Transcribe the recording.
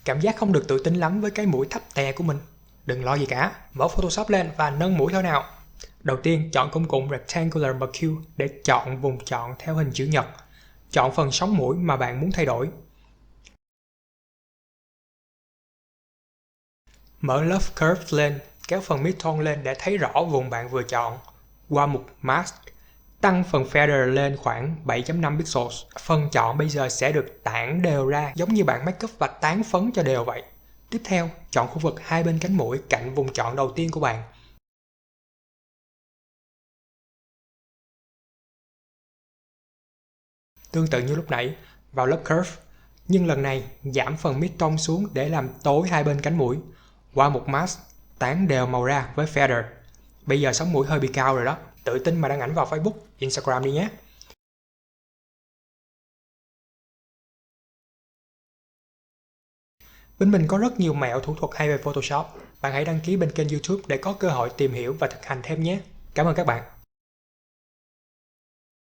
Cảm giác không được tự tin lắm với cái mũi thấp tè của mình. Đừng lo gì cả, mở Photoshop lên và nâng mũi thôi nào. Đầu tiên, chọn công cụ Rectangular Mercure để chọn vùng chọn theo hình chữ nhật. Chọn phần sống mũi mà bạn muốn thay đổi. Mở lớp Curve lên, kéo phần Midtone lên để thấy rõ vùng bạn vừa chọn. Qua mục Mask, tăng phần Feather lên khoảng 7.5 pixels. Phần chọn bây giờ sẽ được tản đều ra giống như bạn make up và tán phấn cho đều vậy. Tiếp theo, chọn khu vực hai bên cánh mũi cạnh vùng chọn đầu tiên của bạn. Tương tự như lúc nãy, vào lớp Curve, nhưng lần này giảm phần Midtone xuống để làm tối hai bên cánh mũi. Qua mục Mask, tán đều màu ra với Feather. Bây giờ sống mũi hơi bị cao rồi đó, tự tin mà đăng ảnh vào Facebook, Instagram đi nhé. Bên mình có rất nhiều mẹo thủ thuật hay về Photoshop. Bạn hãy đăng ký bên kênh YouTube để có cơ hội tìm hiểu và thực hành thêm nhé. Cảm ơn các bạn.